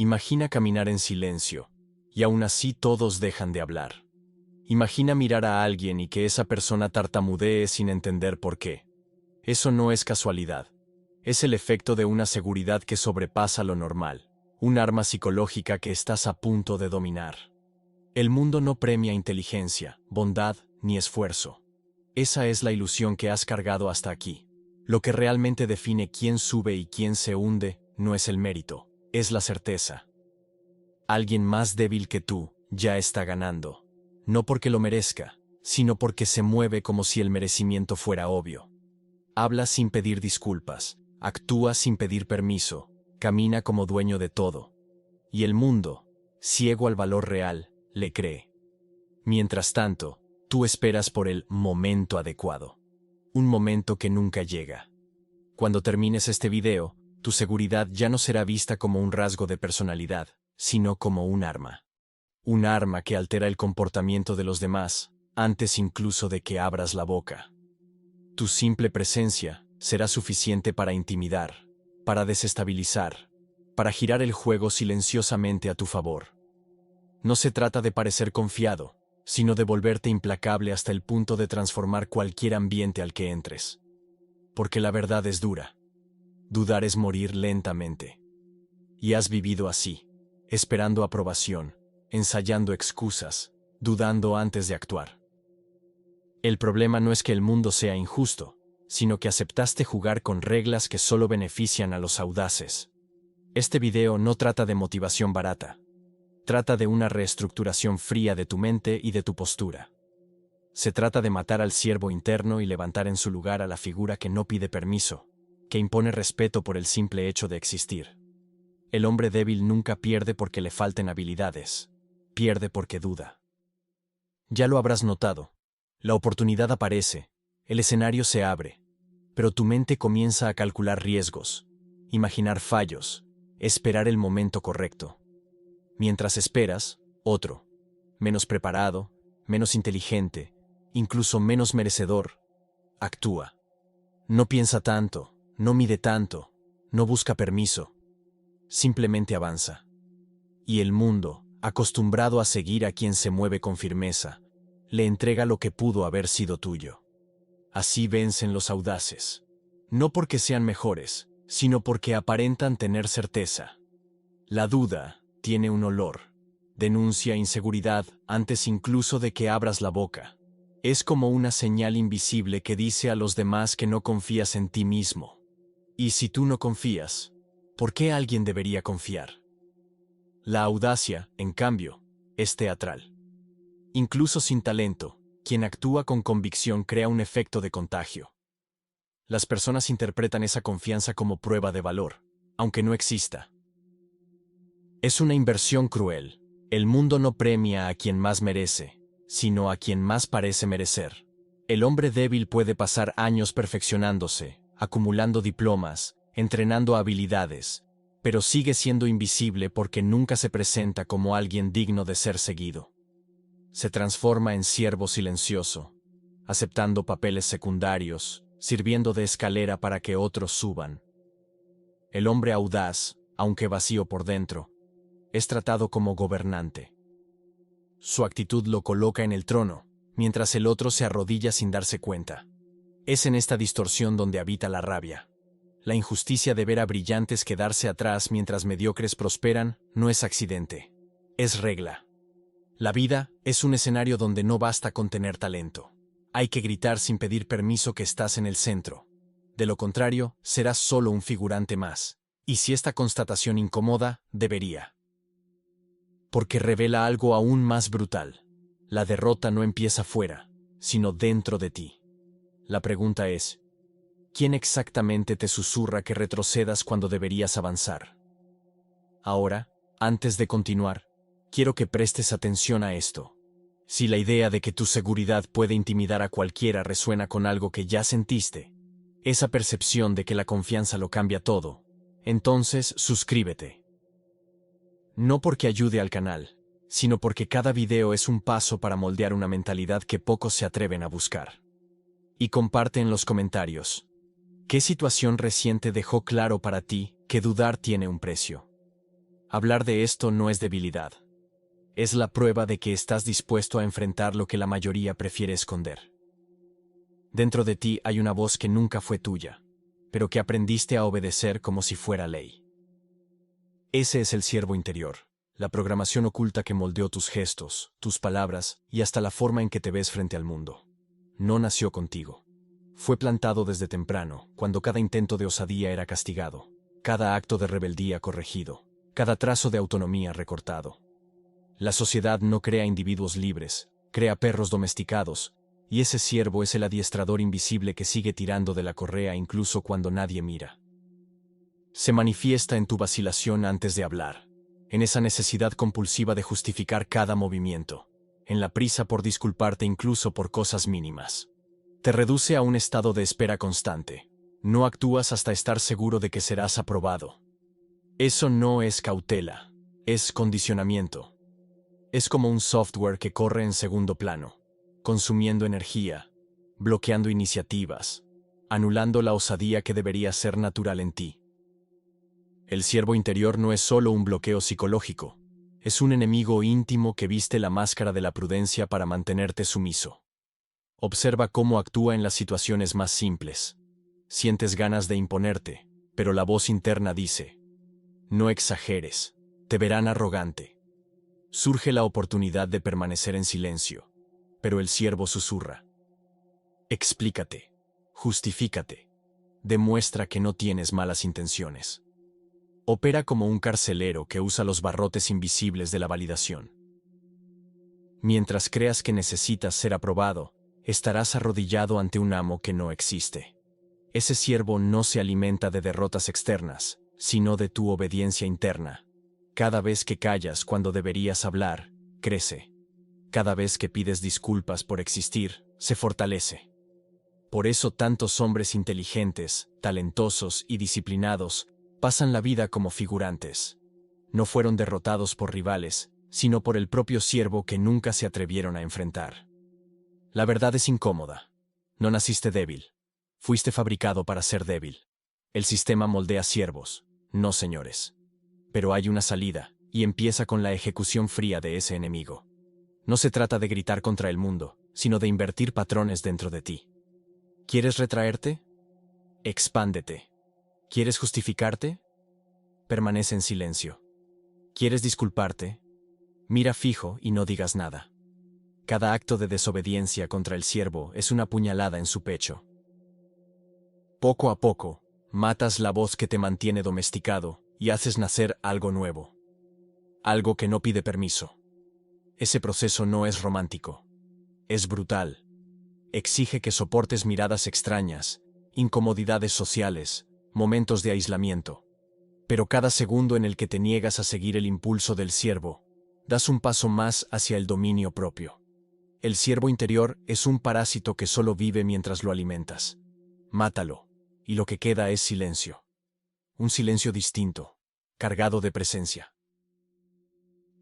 Imagina caminar en silencio, y aún así todos dejan de hablar. Imagina mirar a alguien y que esa persona tartamudee sin entender por qué. Eso no es casualidad. Es el efecto de una seguridad que sobrepasa lo normal, un arma psicológica que estás a punto de dominar. El mundo no premia inteligencia, bondad ni esfuerzo. Esa es la ilusión que has cargado hasta aquí. Lo que realmente define quién sube y quién se hunde no es el mérito, es la certeza. Alguien más débil que tú ya está ganando, no porque lo merezca, sino porque se mueve como si el merecimiento fuera obvio. Habla sin pedir disculpas, actúa sin pedir permiso, camina como dueño de todo. Y el mundo, ciego al valor real, le cree. Mientras tanto, tú esperas por el momento adecuado. Un momento que nunca llega. Cuando termines este video, tu seguridad ya no será vista como un rasgo de personalidad, sino como un arma. Un arma que altera el comportamiento de los demás, antes incluso de que abras la boca. Tu simple presencia será suficiente para intimidar, para desestabilizar, para girar el juego silenciosamente a tu favor. No se trata de parecer confiado, sino de volverte implacable hasta el punto de transformar cualquier ambiente al que entres. Porque la verdad es dura. Dudar es morir lentamente. Y has vivido así, esperando aprobación, ensayando excusas, dudando antes de actuar. El problema no es que el mundo sea injusto, sino que aceptaste jugar con reglas que solo benefician a los audaces. Este video no trata de motivación barata. Trata de una reestructuración fría de tu mente y de tu postura. Se trata de matar al siervo interno y levantar en su lugar a la figura que no pide permiso, que impone respeto por el simple hecho de existir. El hombre débil nunca pierde porque le falten habilidades, pierde porque duda. Ya lo habrás notado. La oportunidad aparece, el escenario se abre, pero tu mente comienza a calcular riesgos, imaginar fallos, esperar el momento correcto. Mientras esperas, otro, menos preparado, menos inteligente, incluso menos merecedor, actúa. No piensa tanto, no mide tanto, no busca permiso, simplemente avanza. Y el mundo, acostumbrado a seguir a quien se mueve con firmeza, le entrega lo que pudo haber sido tuyo. Así vencen los audaces, no porque sean mejores, sino porque aparentan tener certeza. La duda tiene un olor, denuncia inseguridad antes incluso de que abras la boca. Es como una señal invisible que dice a los demás que no confías en ti mismo. Y si tú no confías, ¿por qué alguien debería confiar? La audacia, en cambio, es teatral. Incluso sin talento, quien actúa con convicción crea un efecto de contagio. Las personas interpretan esa confianza como prueba de valor, aunque no exista. Es una inversión cruel. El mundo no premia a quien más merece, sino a quien más parece merecer. El hombre débil puede pasar años perfeccionándose, acumulando diplomas, entrenando habilidades, pero sigue siendo invisible porque nunca se presenta como alguien digno de ser seguido. Se transforma en siervo silencioso, aceptando papeles secundarios, sirviendo de escalera para que otros suban. El hombre audaz, aunque vacío por dentro, es tratado como gobernante. Su actitud lo coloca en el trono, mientras el otro se arrodilla sin darse cuenta. Es en esta distorsión donde habita la rabia. La injusticia de ver a brillantes quedarse atrás mientras mediocres prosperan no es accidente, es regla. La vida es un escenario donde no basta con tener talento. Hay que gritar sin pedir permiso que estás en el centro. De lo contrario, serás solo un figurante más. Y si esta constatación incomoda, debería. Porque revela algo aún más brutal. La derrota no empieza fuera, sino dentro de ti. La pregunta es, ¿quién exactamente te susurra que retrocedas cuando deberías avanzar? Ahora, antes de continuar, quiero que prestes atención a esto. Si la idea de que tu seguridad puede intimidar a cualquiera resuena con algo que ya sentiste, esa percepción de que la confianza lo cambia todo, entonces suscríbete. No porque ayude al canal, sino porque cada video es un paso para moldear una mentalidad que pocos se atreven a buscar. Y comparte en los comentarios. ¿Qué situación reciente dejó claro para ti que dudar tiene un precio? Hablar de esto no es debilidad. Es la prueba de que estás dispuesto a enfrentar lo que la mayoría prefiere esconder. Dentro de ti hay una voz que nunca fue tuya, pero que aprendiste a obedecer como si fuera ley. Ese es el siervo interior, la programación oculta que moldeó tus gestos, tus palabras y hasta la forma en que te ves frente al mundo. No nació contigo. Fue plantado desde temprano, cuando cada intento de osadía era castigado, cada acto de rebeldía corregido, cada trazo de autonomía recortado. La sociedad no crea individuos libres, crea perros domesticados, y ese siervo es el adiestrador invisible que sigue tirando de la correa incluso cuando nadie mira. Se manifiesta en tu vacilación antes de hablar, en esa necesidad compulsiva de justificar cada movimiento, en la prisa por disculparte incluso por cosas mínimas. Te reduce a un estado de espera constante. No actúas hasta estar seguro de que serás aprobado. Eso no es cautela, es condicionamiento. Es como un software que corre en segundo plano, consumiendo energía, bloqueando iniciativas, anulando la osadía que debería ser natural en ti. El siervo interior no es solo un bloqueo psicológico, es un enemigo íntimo que viste la máscara de la prudencia para mantenerte sumiso. Observa cómo actúa en las situaciones más simples. Sientes ganas de imponerte, pero la voz interna dice: no exageres, te verán arrogante. Surge la oportunidad de permanecer en silencio, pero el siervo susurra: explícate, justifícate, demuestra que no tienes malas intenciones. Opera como un carcelero que usa los barrotes invisibles de la validación. Mientras creas que necesitas ser aprobado, estarás arrodillado ante un amo que no existe. Ese siervo no se alimenta de derrotas externas, sino de tu obediencia interna. Cada vez que callas cuando deberías hablar, crece. Cada vez que pides disculpas por existir, se fortalece. Por eso tantos hombres inteligentes, talentosos y disciplinados pasan la vida como figurantes. No fueron derrotados por rivales, sino por el propio siervo que nunca se atrevieron a enfrentar. La verdad es incómoda. No naciste débil. Fuiste fabricado para ser débil. El sistema moldea siervos, no señores. Pero hay una salida, y empieza con la ejecución fría de ese enemigo. No se trata de gritar contra el mundo, sino de invertir patrones dentro de ti. ¿Quieres retraerte? Expándete. ¿Quieres justificarte? Permanece en silencio. ¿Quieres disculparte? Mira fijo y no digas nada. Cada acto de desobediencia contra el siervo es una puñalada en su pecho. Poco a poco, matas la voz que te mantiene domesticado y haces nacer algo nuevo. Algo que no pide permiso. Ese proceso no es romántico. Es brutal. Exige que soportes miradas extrañas, incomodidades sociales, momentos de aislamiento. Pero cada segundo en el que te niegas a seguir el impulso del siervo, das un paso más hacia el dominio propio. El siervo interior es un parásito que solo vive mientras lo alimentas. Mátalo, y lo que queda es silencio. Un silencio distinto, cargado de presencia.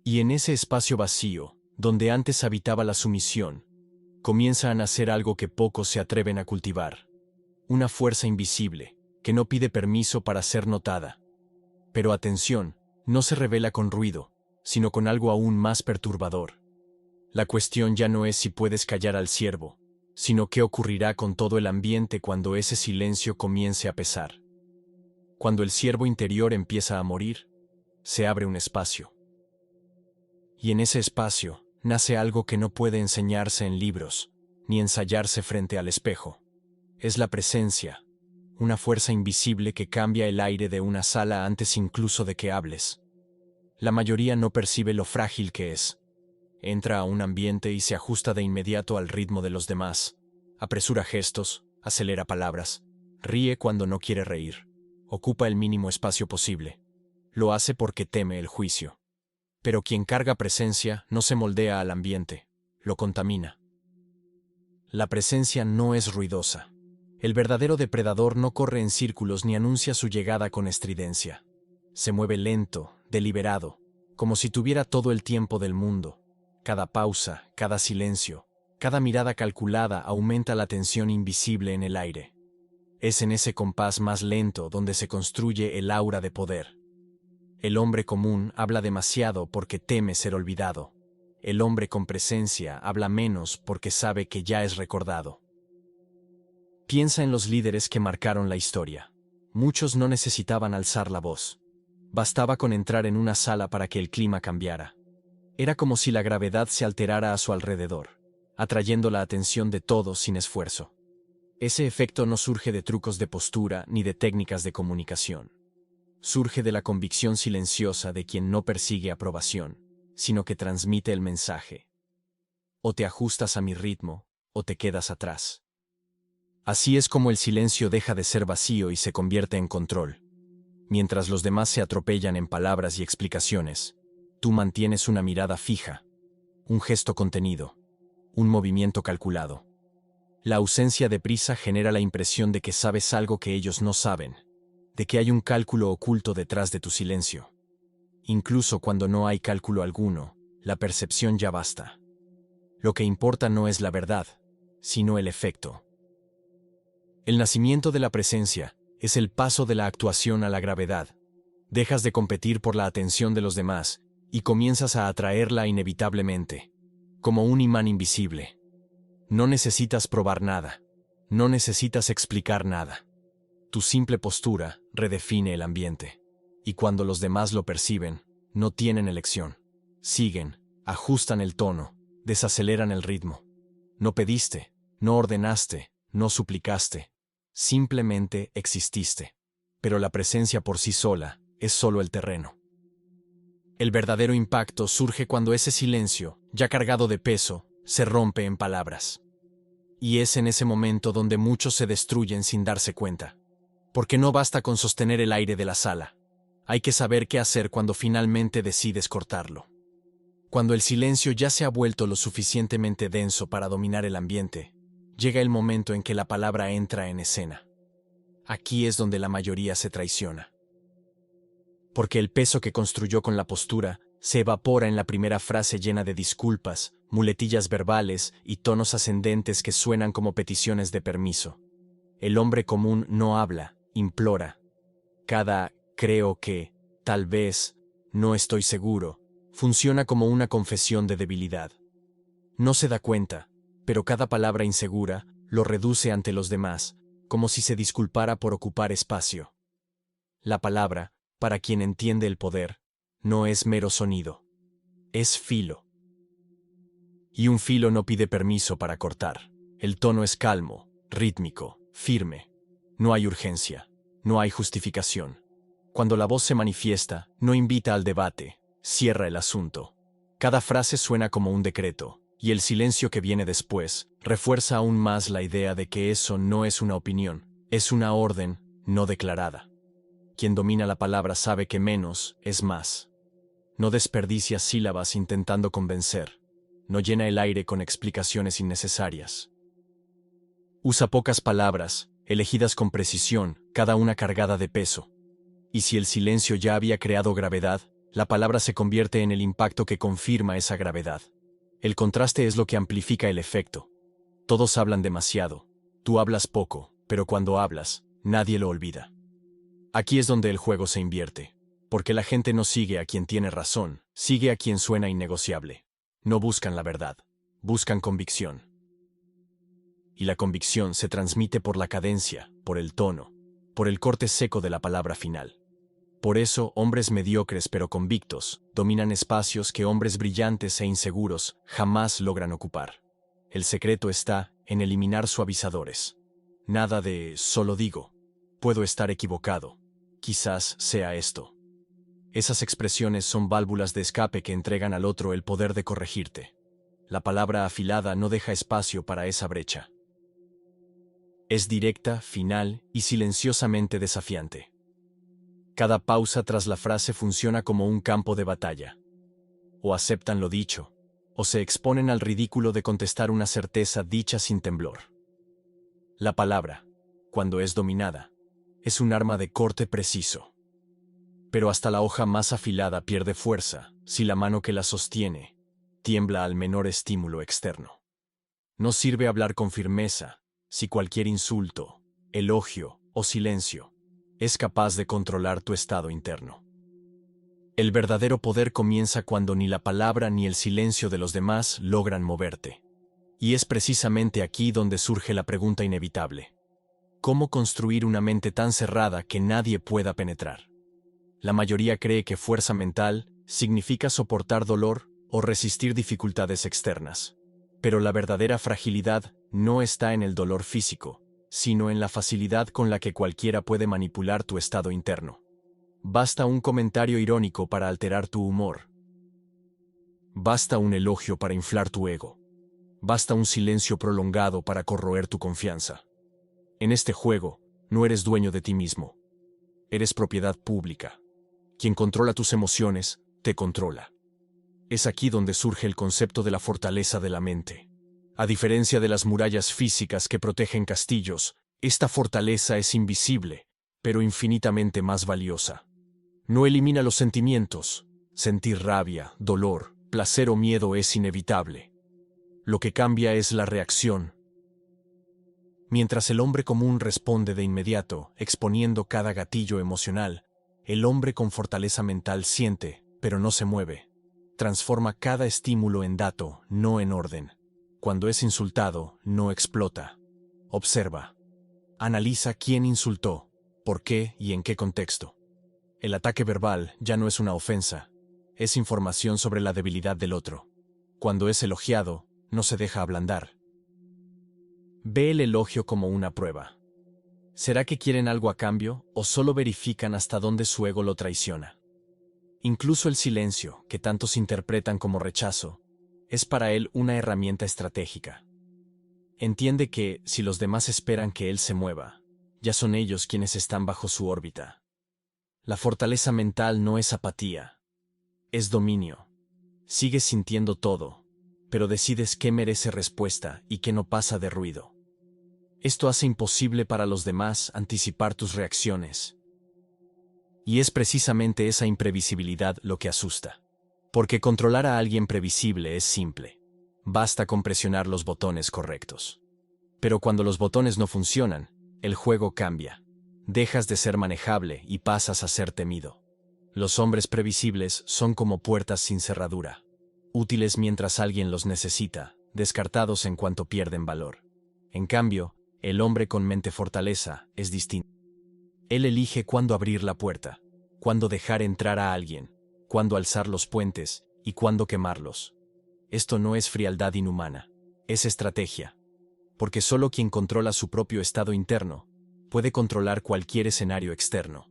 Y en ese espacio vacío, donde antes habitaba la sumisión, comienza a nacer algo que pocos se atreven a cultivar. Una fuerza invisible, que no pide permiso para ser notada. Pero atención, no se revela con ruido, sino con algo aún más perturbador. La cuestión ya no es si puedes callar al siervo, sino qué ocurrirá con todo el ambiente cuando ese silencio comience a pesar. Cuando el siervo interior empieza a morir, se abre un espacio. Y en ese espacio nace algo que no puede enseñarse en libros, ni ensayarse frente al espejo. Es la presencia, una fuerza invisible que cambia el aire de una sala antes incluso de que hables. La mayoría no percibe lo frágil que es. Entra a un ambiente y se ajusta de inmediato al ritmo de los demás. Apresura gestos, acelera palabras, ríe cuando no quiere reír. Ocupa el mínimo espacio posible. Lo hace porque teme el juicio. Pero quien carga presencia no se moldea al ambiente, lo contamina. La presencia no es ruidosa. El verdadero depredador no corre en círculos ni anuncia su llegada con estridencia. Se mueve lento, deliberado, como si tuviera todo el tiempo del mundo. Cada pausa, cada silencio, cada mirada calculada aumenta la tensión invisible en el aire. Es en ese compás más lento donde se construye el aura de poder. El hombre común habla demasiado porque teme ser olvidado. El hombre con presencia habla menos porque sabe que ya es recordado. Piensa en los líderes que marcaron la historia. Muchos no necesitaban alzar la voz. Bastaba con entrar en una sala para que el clima cambiara. Era como si la gravedad se alterara a su alrededor, atrayendo la atención de todos sin esfuerzo. Ese efecto no surge de trucos de postura ni de técnicas de comunicación. Surge de la convicción silenciosa de quien no persigue aprobación, sino que transmite el mensaje. O te ajustas a mi ritmo, o te quedas atrás. Así es como el silencio deja de ser vacío y se convierte en control. Mientras los demás se atropellan en palabras y explicaciones, tú mantienes una mirada fija, un gesto contenido, un movimiento calculado. La ausencia de prisa genera la impresión de que sabes algo que ellos no saben, de que hay un cálculo oculto detrás de tu silencio. Incluso cuando no hay cálculo alguno, la percepción ya basta. Lo que importa no es la verdad, sino el efecto. El nacimiento de la presencia es el paso de la actuación a la gravedad. Dejas de competir por la atención de los demás y comienzas a atraerla inevitablemente, como un imán invisible. No necesitas probar nada, no necesitas explicar nada. Tu simple postura redefine el ambiente, y cuando los demás lo perciben, no tienen elección. Siguen, ajustan el tono, desaceleran el ritmo. No pediste, no ordenaste, no suplicaste. Simplemente exististe. Pero la presencia por sí sola es solo el terreno. El verdadero impacto surge cuando ese silencio, ya cargado de peso, se rompe en palabras. Y es en ese momento donde muchos se destruyen sin darse cuenta. Porque no basta con sostener el aire de la sala. Hay que saber qué hacer cuando finalmente decides cortarlo. Cuando el silencio ya se ha vuelto lo suficientemente denso para dominar el ambiente, llega el momento en que la palabra entra en escena. Aquí es donde la mayoría se traiciona. Porque el peso que construyó con la postura se evapora en la primera frase llena de disculpas, muletillas verbales y tonos ascendentes que suenan como peticiones de permiso. El hombre común no habla, implora. Cada creo que, tal vez, no estoy seguro, funciona como una confesión de debilidad. No se da cuenta, pero cada palabra insegura lo reduce ante los demás, como si se disculpara por ocupar espacio. La palabra, para quien entiende el poder, no es mero sonido, es filo. Y un filo no pide permiso para cortar. El tono es calmo, rítmico, firme. No hay urgencia, no hay justificación. Cuando la voz se manifiesta, no invita al debate, cierra el asunto. Cada frase suena como un decreto, y el silencio que viene después refuerza aún más la idea de que eso no es una opinión, es una orden no declarada. Quien domina la palabra sabe que menos es más. No desperdicia sílabas intentando convencer. No llena el aire con explicaciones innecesarias. Usa pocas palabras, elegidas con precisión, cada una cargada de peso. Y si el silencio ya había creado gravedad, la palabra se convierte en el impacto que confirma esa gravedad. El contraste es lo que amplifica el efecto. Todos hablan demasiado. Tú hablas poco, pero cuando hablas, nadie lo olvida. Aquí es donde el juego se invierte. Porque la gente no sigue a quien tiene razón, sigue a quien suena innegociable. No buscan la verdad, buscan convicción. Y la convicción se transmite por la cadencia, por el tono, por el corte seco de la palabra final. Por eso, hombres mediocres pero convictos dominan espacios que hombres brillantes e inseguros jamás logran ocupar. El secreto está en eliminar suavizadores. Nada de solo digo, puedo estar equivocado, quizás sea esto. Esas expresiones son válvulas de escape que entregan al otro el poder de corregirte. La palabra afilada no deja espacio para esa brecha. Es directa, final y silenciosamente desafiante. Cada pausa tras la frase funciona como un campo de batalla. O aceptan lo dicho, o se exponen al ridículo de contestar una certeza dicha sin temblor. La palabra, cuando es dominada, es un arma de corte preciso. Pero hasta la hoja más afilada pierde fuerza si la mano que la sostiene tiembla al menor estímulo externo. No sirve hablar con firmeza si cualquier insulto, elogio o silencio es capaz de controlar tu estado interno. El verdadero poder comienza cuando ni la palabra ni el silencio de los demás logran moverte. Y es precisamente aquí donde surge la pregunta inevitable. ¿Cómo construir una mente tan cerrada que nadie pueda penetrar? La mayoría cree que fuerza mental significa soportar dolor o resistir dificultades externas. Pero la verdadera fragilidad no está en el dolor físico, sino en la facilidad con la que cualquiera puede manipular tu estado interno. Basta un comentario irónico para alterar tu humor. Basta un elogio para inflar tu ego. Basta un silencio prolongado para corroer tu confianza. En este juego, no eres dueño de ti mismo. Eres propiedad pública. Quien controla tus emociones, te controla. Es aquí donde surge el concepto de la fortaleza de la mente. A diferencia de las murallas físicas que protegen castillos, esta fortaleza es invisible, pero infinitamente más valiosa. No elimina los sentimientos. Sentir rabia, dolor, placer o miedo es inevitable. Lo que cambia es la reacción. Mientras el hombre común responde de inmediato, exponiendo cada gatillo emocional, el hombre con fortaleza mental siente, pero no se mueve. Transforma cada estímulo en dato, no en orden. Cuando es insultado, no explota. Observa. Analiza quién insultó, por qué y en qué contexto. El ataque verbal ya no es una ofensa, es información sobre la debilidad del otro. Cuando es elogiado, no se deja ablandar. Ve el elogio como una prueba. ¿Será que quieren algo a cambio o solo verifican hasta dónde su ego lo traiciona? Incluso el silencio, que tantos interpretan como rechazo, es para él una herramienta estratégica. Entiende que, si los demás esperan que él se mueva, ya son ellos quienes están bajo su órbita. La fortaleza mental no es apatía, es dominio. Sigues sintiendo todo, pero decides qué merece respuesta y qué no pasa de ruido. Esto hace imposible para los demás anticipar tus reacciones. Y es precisamente esa imprevisibilidad lo que asusta. Porque controlar a alguien previsible es simple. Basta con presionar los botones correctos. Pero cuando los botones no funcionan, el juego cambia. Dejas de ser manejable y pasas a ser temido. Los hombres previsibles son como puertas sin cerradura. Útiles mientras alguien los necesita, descartados en cuanto pierden valor. En cambio, el hombre con mente fortaleza es distinto. Él elige cuándo abrir la puerta, cuándo dejar entrar a alguien, cuándo alzar los puentes y cuándo quemarlos. Esto no es frialdad inhumana, es estrategia. Porque solo quien controla su propio estado interno puede controlar cualquier escenario externo.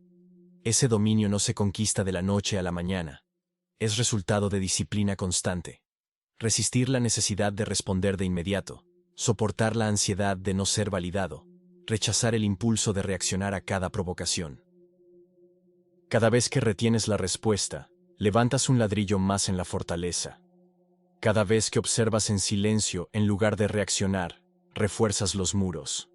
Ese dominio no se conquista de la noche a la mañana. Es resultado de disciplina constante. Resistir la necesidad de responder de inmediato, soportar la ansiedad de no ser validado, rechazar el impulso de reaccionar a cada provocación. Cada vez que retienes la respuesta, levantas un ladrillo más en la fortaleza. Cada vez que observas en silencio en lugar de reaccionar, refuerzas los muros.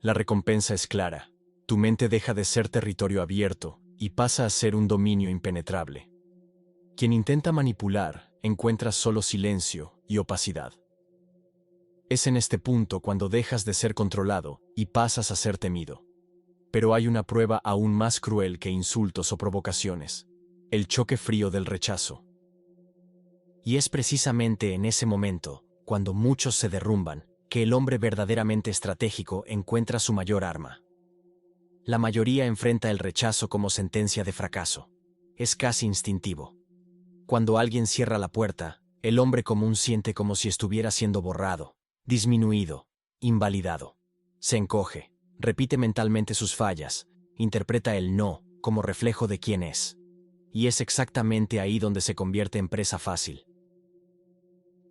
La recompensa es clara. Tu mente deja de ser territorio abierto y pasa a ser un dominio impenetrable. Quien intenta manipular encuentra solo silencio y opacidad. Es en este punto cuando dejas de ser controlado y pasas a ser temido. Pero hay una prueba aún más cruel que insultos o provocaciones: el choque frío del rechazo. Y es precisamente en ese momento, cuando muchos se derrumban, que el hombre verdaderamente estratégico encuentra su mayor arma. La mayoría enfrenta el rechazo como sentencia de fracaso. Es casi instintivo. Cuando alguien cierra la puerta, el hombre común siente como si estuviera siendo borrado, disminuido, invalidado. Se encoge, repite mentalmente sus fallas, interpreta el no como reflejo de quién es. Y es exactamente ahí donde se convierte en presa fácil.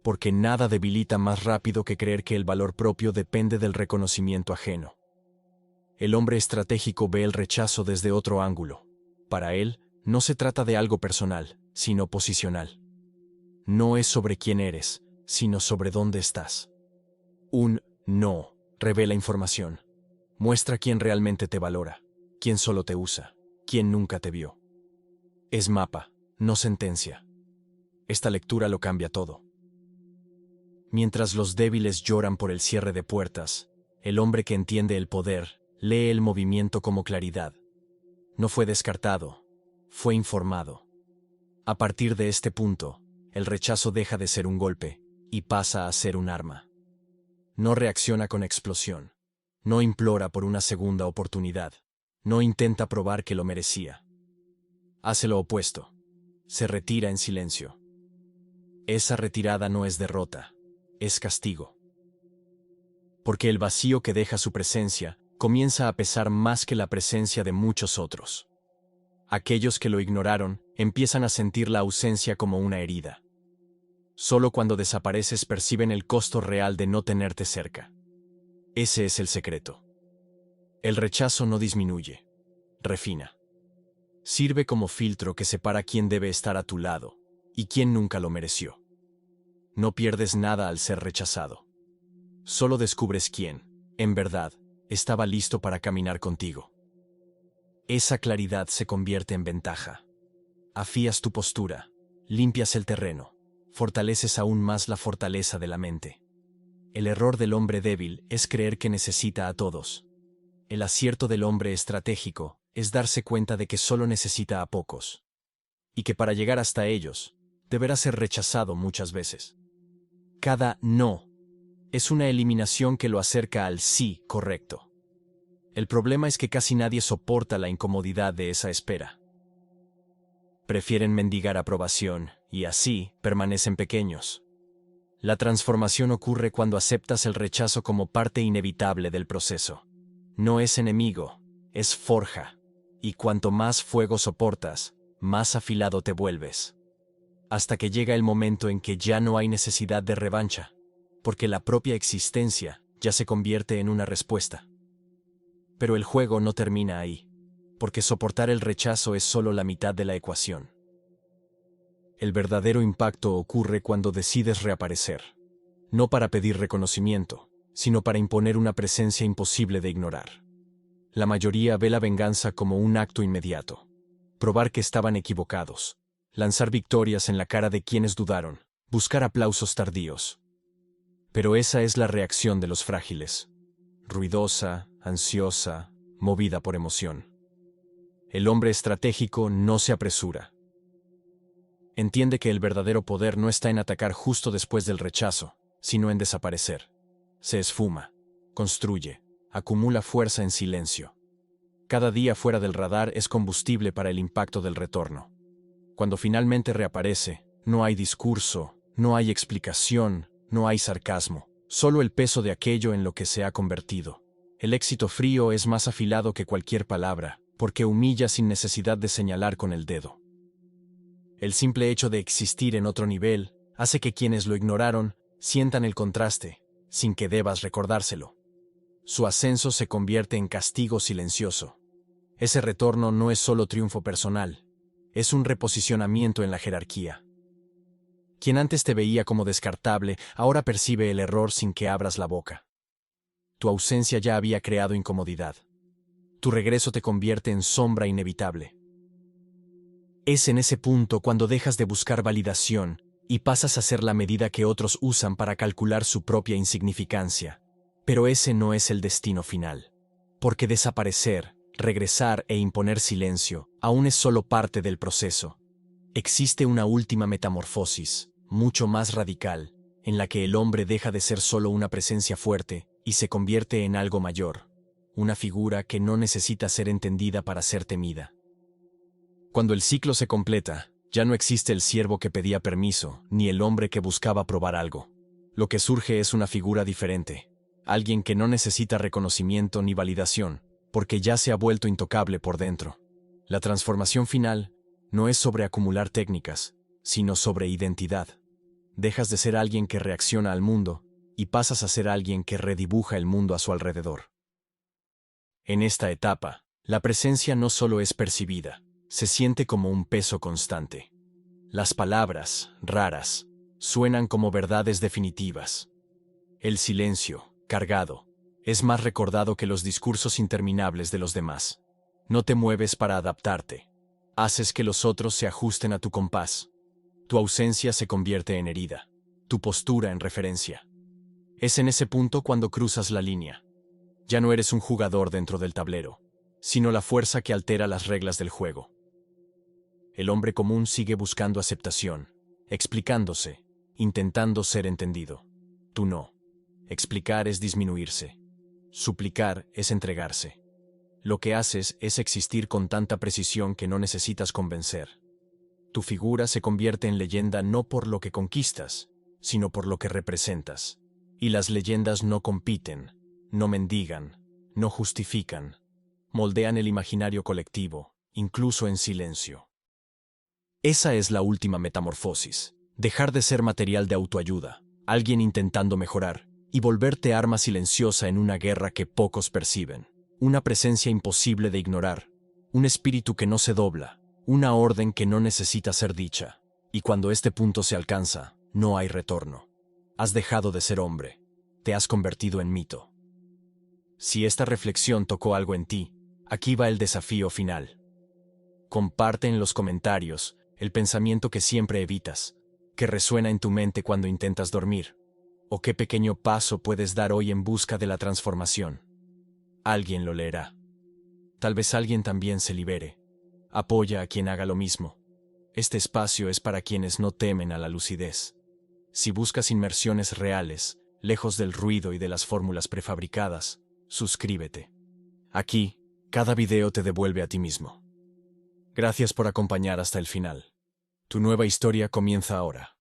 Porque nada debilita más rápido que creer que el valor propio depende del reconocimiento ajeno. El hombre estratégico ve el rechazo desde otro ángulo. Para él, no se trata de algo personal, sino posicional. No es sobre quién eres, sino sobre dónde estás. Un no revela información. Muestra quién realmente te valora, quién solo te usa, quién nunca te vio. Es mapa, no sentencia. Esta lectura lo cambia todo. Mientras los débiles lloran por el cierre de puertas, el hombre que entiende el poder lee el movimiento como claridad. No fue descartado, fue informado. A partir de este punto, el rechazo deja de ser un golpe y pasa a ser un arma. No reacciona con explosión. No implora por una segunda oportunidad. No intenta probar que lo merecía. Hace lo opuesto. Se retira en silencio. Esa retirada no es derrota, es castigo. Porque el vacío que deja su presencia comienza a pesar más que la presencia de muchos otros. Aquellos que lo ignoraron empiezan a sentir la ausencia como una herida. Solo cuando desapareces perciben el costo real de no tenerte cerca. Ese es el secreto. El rechazo no disminuye, refina. Sirve como filtro que separa quién debe estar a tu lado y quién nunca lo mereció. No pierdes nada al ser rechazado. Solo descubres quién, en verdad, estaba listo para caminar contigo. Esa claridad se convierte en ventaja. Afías tu postura, limpias el terreno, fortaleces aún más la fortaleza de la mente. El error del hombre débil es creer que necesita a todos. El acierto del hombre estratégico es darse cuenta de que solo necesita a pocos. Y que para llegar hasta ellos, deberá ser rechazado muchas veces. Cada no es una eliminación que lo acerca al sí correcto. El problema es que casi nadie soporta la incomodidad de esa espera. Prefieren mendigar aprobación y así permanecen pequeños. La transformación ocurre cuando aceptas el rechazo como parte inevitable del proceso. No es enemigo, es forja. Y cuanto más fuego soportas, más afilado te vuelves. Hasta que llega el momento en que ya no hay necesidad de revancha, porque la propia existencia ya se convierte en una respuesta. Pero el juego no termina ahí, porque soportar el rechazo es solo la mitad de la ecuación. El verdadero impacto ocurre cuando decides reaparecer, no para pedir reconocimiento, sino para imponer una presencia imposible de ignorar. La mayoría ve la venganza como un acto inmediato, probar que estaban equivocados, lanzar victorias en la cara de quienes dudaron, buscar aplausos tardíos. Pero esa es la reacción de los frágiles, ruidosa, ansiosa, movida por emoción. El hombre estratégico no se apresura. Entiende que el verdadero poder no está en atacar justo después del rechazo, sino en desaparecer. Se esfuma, construye, acumula fuerza en silencio. Cada día fuera del radar es combustible para el impacto del retorno. Cuando finalmente reaparece, no hay discurso, no hay explicación, no hay sarcasmo, solo el peso de aquello en lo que se ha convertido. El éxito frío es más afilado que cualquier palabra, porque humilla sin necesidad de señalar con el dedo. El simple hecho de existir en otro nivel hace que quienes lo ignoraron sientan el contraste, sin que debas recordárselo. Su ascenso se convierte en castigo silencioso. Ese retorno no es solo triunfo personal, es un reposicionamiento en la jerarquía. Quien antes te veía como descartable, ahora percibe el error sin que abras la boca. Tu ausencia ya había creado incomodidad. Tu regreso te convierte en sombra inevitable. Es en ese punto cuando dejas de buscar validación y pasas a ser la medida que otros usan para calcular su propia insignificancia. Pero ese no es el destino final. Porque desaparecer, regresar e imponer silencio aún es solo parte del proceso. Existe una última metamorfosis, mucho más radical, en la que el hombre deja de ser solo una presencia fuerte y se convierte en algo mayor, una figura que no necesita ser entendida para ser temida. Cuando el ciclo se completa, ya no existe el siervo que pedía permiso, ni el hombre que buscaba probar algo. Lo que surge es una figura diferente, alguien que no necesita reconocimiento ni validación, porque ya se ha vuelto intocable por dentro. La transformación final no es sobre acumular técnicas, sino sobre identidad. Dejas de ser alguien que reacciona al mundo y pasas a ser alguien que redibuja el mundo a su alrededor. En esta etapa, la presencia no solo es percibida, se siente como un peso constante. Las palabras, raras, suenan como verdades definitivas. El silencio, cargado, es más recordado que los discursos interminables de los demás. No te mueves para adaptarte. Haces que los otros se ajusten a tu compás. Tu ausencia se convierte en herida, tu postura en referencia. Es en ese punto cuando cruzas la línea. Ya no eres un jugador dentro del tablero, sino la fuerza que altera las reglas del juego. El hombre común sigue buscando aceptación, explicándose, intentando ser entendido. Tú no. Explicar es disminuirse. Suplicar es entregarse. Lo que haces es existir con tanta precisión que no necesitas convencer. Tu figura se convierte en leyenda no por lo que conquistas, sino por lo que representas. Y las leyendas no compiten, no mendigan, no justifican. Moldean el imaginario colectivo, incluso en silencio. Esa es la última metamorfosis. Dejar de ser material de autoayuda, alguien intentando mejorar, y volverte arma silenciosa en una guerra que pocos perciben. Una presencia imposible de ignorar, un espíritu que no se dobla, una orden que no necesita ser dicha. Y cuando este punto se alcanza, no hay retorno. Has dejado de ser hombre, te has convertido en mito. Si esta reflexión tocó algo en ti, aquí va el desafío final. Comparte en los comentarios el pensamiento que siempre evitas, que resuena en tu mente cuando intentas dormir, o qué pequeño paso puedes dar hoy en busca de la transformación. Alguien lo leerá. Tal vez alguien también se libere. Apoya a quien haga lo mismo. Este espacio es para quienes no temen a la lucidez. Si buscas inmersiones reales, lejos del ruido y de las fórmulas prefabricadas, suscríbete. Aquí, cada video te devuelve a ti mismo. Gracias por acompañar hasta el final. Tu nueva historia comienza ahora.